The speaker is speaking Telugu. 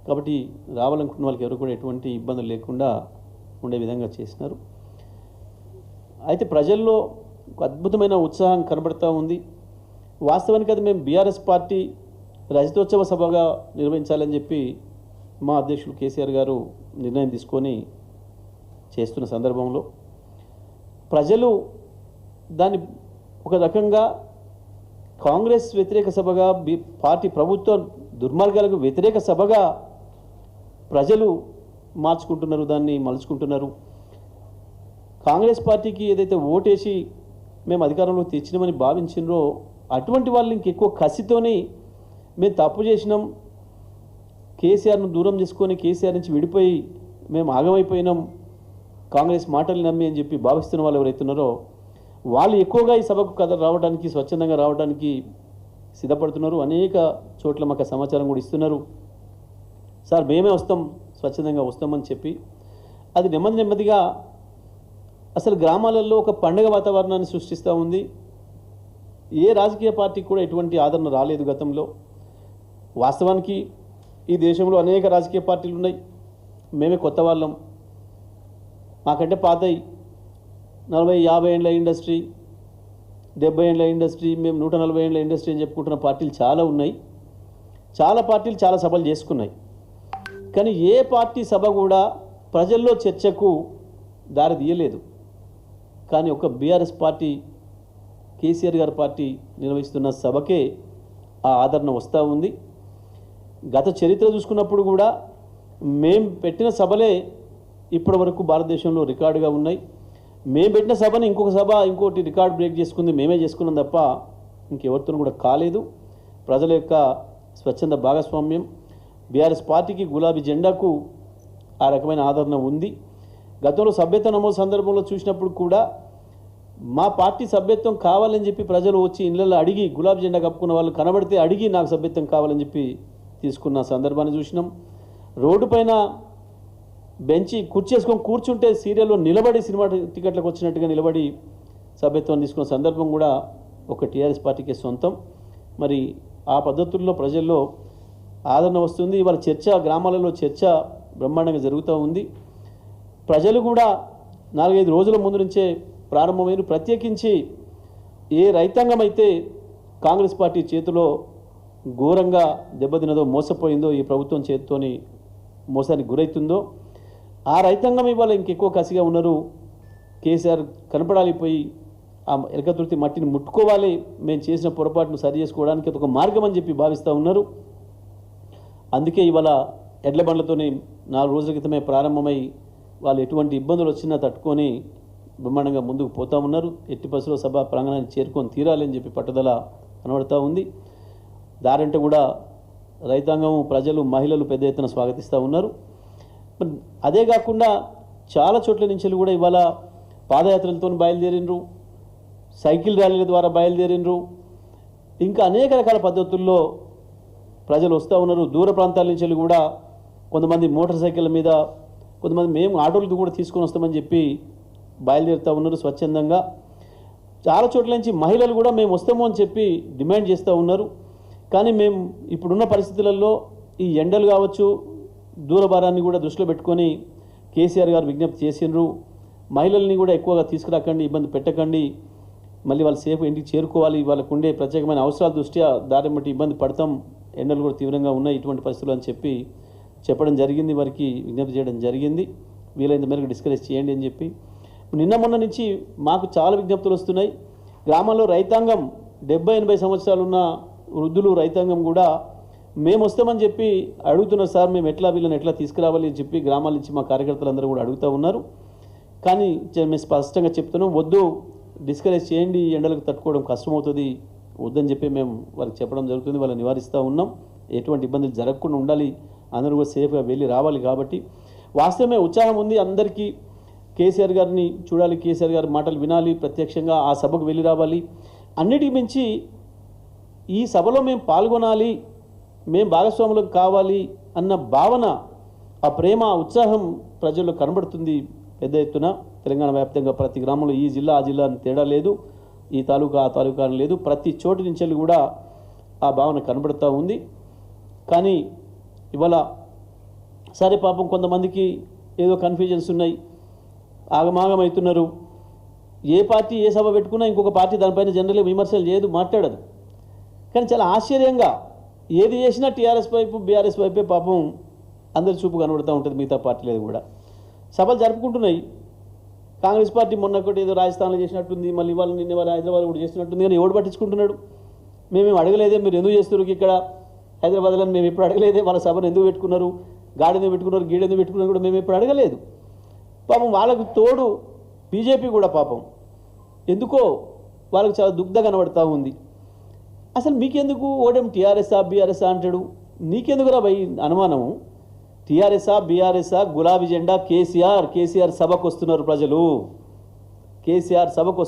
కాబట్టి రావాలనుకున్న వాళ్ళకి ఎవరు కూడా ఎటువంటి ఇబ్బందులు లేకుండా ఉండే విధంగా చేసినారు. అయితే ప్రజల్లో ఒక అద్భుతమైన ఉత్సాహం కనబడుతూ ఉంది. వాస్తవానికి అది మేము బీఆర్ఎస్ పార్టీ రజతోత్సవ సభగా నిర్వహించాలని చెప్పి మా అధ్యక్షులు కేసీఆర్ గారు నిర్ణయం తీసుకొని చేస్తున్న సందర్భంలో ప్రజలు దాన్ని ఒక రకంగా కాంగ్రెస్ వ్యతిరేక సభగా పార్టీ ప్రభుత్వ దుర్మార్గాలకు వ్యతిరేక సభగా ప్రజలు మార్చుకుంటున్నారు, దాన్ని మలుచుకుంటున్నారు. కాంగ్రెస్ పార్టీకి ఏదైతే ఓటేసి మేము అధికారంలో తెచ్చినామని భావించినరో అటువంటి వాళ్ళు ఇంకెక్కువ కసితోని మేము తప్పు చేసినాం, కేసీఆర్ను దూరం చేసుకొని కేసీఆర్ నుంచి విడిపోయి మేము ఆగమైపోయినాం, కాంగ్రెస్ మాటలు నమ్మి అని చెప్పి భావిస్తున్న వాళ్ళు ఎవరైతున్నారో వాళ్ళు ఎక్కువగా ఈ సభకు కథ రావడానికి, స్వచ్ఛందంగా రావడానికి సిద్ధపడుతున్నారు. అనేక చోట్ల మాకు సమాచారం కూడా ఇస్తున్నారు. సార్ మేమే వస్తాం, స్వచ్ఛందంగా వస్తామని చెప్పి అది నెమ్మదిగా అసలు గ్రామాలలో ఒక పండగ వాతావరణాన్ని సృష్టిస్తూ ఉంది. ఏ రాజకీయ పార్టీకి కూడా ఎటువంటి ఆదరణ రాలేదు గతంలో. వాస్తవానికి ఈ దేశంలో అనేక రాజకీయ పార్టీలు ఉన్నాయి, మేమే కొత్త వాళ్ళం, మాకంటే పాతయి 40-50 ఏళ్ళ ఇండస్ట్రీ, 70 ఏళ్ళ ఇండస్ట్రీ, మేము 140 ఏళ్ళ ఇండస్ట్రీ అని చెప్పుకుంటున్న పార్టీలు చాలా ఉన్నాయి. చాలా పార్టీలు చాలా సభలు చేసుకున్నాయి. కానీ ఏ పార్టీ సభ కూడా ప్రజల్లో చర్చకు దారి తీయలేదు. కానీ ఒక బీఆర్ఎస్ పార్టీ, కేసీఆర్ గారి పార్టీ నిర్వహిస్తున్న సభకే ఆ ఆదరణ వస్తూ ఉంది. గత చరిత్ర చూసుకున్నప్పుడు కూడా మేము పెట్టిన సభలే ఇప్పటి వరకు భారతదేశంలో రికార్డుగా ఉన్నాయి. మేము పెట్టిన సభని ఇంకొక సభ ఇంకోటి రికార్డు బ్రేక్ చేసుకుంది మేమే చేసుకున్నాం తప్ప ఇంకెవరితో కూడా కాలేదు. ప్రజల యొక్క స్వచ్ఛంద భాగస్వామ్యం, బీఆర్ఎస్ పార్టీకి గులాబీ జెండాకు ఆ రకమైన ఆదరణ ఉంది. గతంలో సభ్యత్వ నమోదు సందర్భంలో చూసినప్పుడు కూడా మా పార్టీ సభ్యత్వం కావాలని చెప్పి ప్రజలు వచ్చి ఇళ్లలో అడిగి, గులాబీ జెండా కప్పుకున్న వాళ్ళు కనబడితే అడిగి నాకు సభ్యత్వం కావాలని చెప్పి తీసుకున్న సందర్భాన్ని చూసినాం. రోడ్డు పైన బెంచి కుర్చేసుకొని కూర్చుంటే సీరియల్లో నిలబడి సినిమా టికెట్లకు వచ్చినట్టుగా నిలబడి సభ్యత్వం తీసుకున్న సందర్భం కూడా ఒక టీఆర్ఎస్ పార్టీకే సొంతం. మరి ఆ పద్ధతుల్లో ప్రజల్లో ఆదరణ వస్తుంది. ఇవాళ చర్చ, గ్రామాలలో చర్చ బ్రహ్మాండంగా జరుగుతూ ఉంది. ప్రజలు కూడా 4-5 రోజుల ముందు నుంచే ప్రారంభమైన, ప్రత్యేకించి ఏ రైతాంగం అయితే కాంగ్రెస్ పార్టీ చేతిలో ఘోరంగా దెబ్బతిన్నదో, మోసపోయిందో, ఈ ప్రభుత్వం చేతితోని మోసానికి గురవుతుందో ఆ రైతాంగం ఇవాళ ఇంకెక్కువ కసిగా ఉన్నారు. కేసీఆర్ కనపడాలిపోయి ఆ ఎలకతుర్తి మట్టిని ముట్టుకోవాలి, మేము చేసిన పొరపాటును సరి చేసుకోవడానికి ఒక మార్గం అని చెప్పి భావిస్తూ ఉన్నారు. అందుకే ఇవాళ ఎడ్ల బండ్లతోనే 4 రోజుల క్రితమే ప్రారంభమై వాళ్ళు ఎటువంటి ఇబ్బందులు వచ్చినా తట్టుకొని బ్రహ్మాండంగా ముందుకు పోతూ ఉన్నారు. ఎట్టి బస్సులో సభ ప్రాంగణాన్ని చేరుకొని తీరాలి అని చెప్పి పట్టుదల కనబడుతూ ఉంది. దారంటే కూడా రైతాంగం, ప్రజలు, మహిళలు పెద్ద ఎత్తున స్వాగతిస్తూ ఉన్నారు. అదే కాకుండా చాలా చోట్ల నుంచి కూడా ఇవాళ పాదయాత్రలతో బయలుదేరినరు, సైకిల్ ర్యాలీల ద్వారా బయలుదేరినరు, ఇంకా అనేక రకాల పద్ధతుల్లో ప్రజలు వస్తూ ఉన్నారు. దూర ప్రాంతాల నుంచి కూడా కొంతమంది మోటార్ సైకిళ్ళ మీద, కొంతమంది మేము ఆటోలతో కూడా తీసుకొని వస్తామని చెప్పి బయలుదేరుతూ ఉన్నారు స్వచ్ఛందంగా. చాలా చోట్ల నుంచి మహిళలు కూడా మేము వస్తాము అని చెప్పి డిమాండ్ చేస్తూ ఉన్నారు. కానీ మేము ఇప్పుడున్న పరిస్థితులలో ఈ ఎండలు కావచ్చు, దూరభారాన్ని కూడా దృష్టిలో పెట్టుకొని కేసీఆర్ గారు విజ్ఞప్తి చేసినారు. మహిళల్ని కూడా ఎక్కువగా తీసుకురాకండి, ఇబ్బంది పెట్టకండి, మళ్ళీ వాళ్ళు సేఫ్ ఇంటికి చేరుకోవాలి, వాళ్ళకు ఉండే ప్రత్యేకమైన అవసరాల దృష్ట్యా దారి బట్టి ఇబ్బంది పడతాం, ఎండలు కూడా తీవ్రంగా ఉన్నాయి ఇటువంటి పరిస్థితులు అని చెప్పి చెప్పడం జరిగింది. వారికి విజ్ఞప్తి చేయడం జరిగింది. వీలైనంత మేరకు డిస్కరేజ్ చేయండి అని చెప్పి. నిన్న మొన్న నుంచి మాకు చాలా విజ్ఞప్తులు వస్తున్నాయి. గ్రామాల్లో రైతాంగం 70-80 సంవత్సరాలు ఉన్న వృద్ధులు, రైతాంగం కూడా మేము వస్తామని చెప్పి అడుగుతున్నారు. సార్ మేము వీళ్ళని ఎట్లా తీసుకురావాలి అని చెప్పి గ్రామాల నుంచి మా కార్యకర్తలందరూ కూడా అడుగుతూ ఉన్నారు. కానీ మేము స్పష్టంగా చెప్తున్నాం, వద్దు, డిస్కరేజ్ చేయండి, ఎండలకు తట్టుకోవడం కష్టమవుతుంది, వద్దని చెప్పి మేము వారికి చెప్పడం జరుగుతుంది. వాళ్ళని నివారిస్తూ ఉన్నాం. ఎటువంటి ఇబ్బందులు జరగకుండా ఉండాలి, అందరూ కూడా సేఫ్గా వెళ్ళి రావాలి. కాబట్టి వాస్తవమే ఉత్సాహం ఉంది అందరికీ. కేసీఆర్ గారిని చూడాలి, కేసీఆర్ గారి మాటలు వినాలి, ప్రత్యక్షంగా ఆ సభకు వెళ్ళి రావాలి. అన్నిటికి మించి ఈ సభలో మేము పాల్గొనాలి, మేము భాగస్వాములు కావాలి అన్న భావన, ఆ ప్రేమ, ఉత్సాహం ప్రజల్లో కనబడుతుంది పెద్ద ఎత్తున. తెలంగాణ వ్యాప్తంగా ప్రతి గ్రామంలో ఈ జిల్లా ఆ జిల్లా అని తేడా లేదు, ఈ తాలూకా ఆ తాలూకా అని లేదు, ప్రతి చోటు నుంచి కూడా ఆ భావన కనబడుతూ ఉంది. కానీ ఇవాళ సరే పాపం కొంతమందికి ఏదో కన్ఫ్యూజన్స్ ఉన్నాయి, ఆగమాగం అవుతున్నారు. ఏ పార్టీ ఏ సభ పెట్టుకున్నా ఇంకొక పార్టీ దానిపైన జనరల్గా విమర్శలు చేయదు, మాట్లాడదు. కానీ చాలా ఆశ్చర్యంగా ఏది చేసినా టీఆర్ఎస్ వైపు బీఆర్ఎస్ వైపే పాపం అందరి చూపు కనబడుతూ ఉంటుంది. మిగతా పార్టీలేదు కూడా సభలు జరుపుకుంటున్నాయి. కాంగ్రెస్ పార్టీ మొన్న ఒకటి ఏదో రాజస్థాన్లో చేసినట్టుంది, మళ్ళీ ఇవాళ నిన్న ఇవాళ హైదరాబాద్ కూడా చేస్తున్నట్టుంది. కానీ ఎవడు పట్టించుకుంటున్నాడు? మేమేం అడగలేదే, మీరు ఎందుకు చేస్తున్నారు ఇక్కడ హైదరాబాద్లో మేము ఎప్పుడు అడగలేదే. వాళ్ళ సభను ఎందుకు పెట్టుకున్నారు, గాడెందుకు పెట్టుకున్నారు, గీడెందుకు పెట్టుకున్నారు కూడా మేము ఎప్పుడు అడగలేదు. పాపం వాళ్ళకు తోడు బీజేపీ కూడా పాపం ఎందుకో వాళ్ళకు చాలా దుగ్ధ కనబడతా ఉంది. అసలు మీకెందుకు ఓడేం టీఆర్ఎస్ఆ బీఆర్ఎస్ఆ అంటాడు? నీకెందుకురా భయ్ అనుమానము? టీఆర్ఎస్ఆ బీఆర్ఎస్ఆ, గులాబీ జెండా కేసీఆర్. కేసీఆర్ సభకు వస్తున్నారు ప్రజలు, కేసీఆర్ సభకు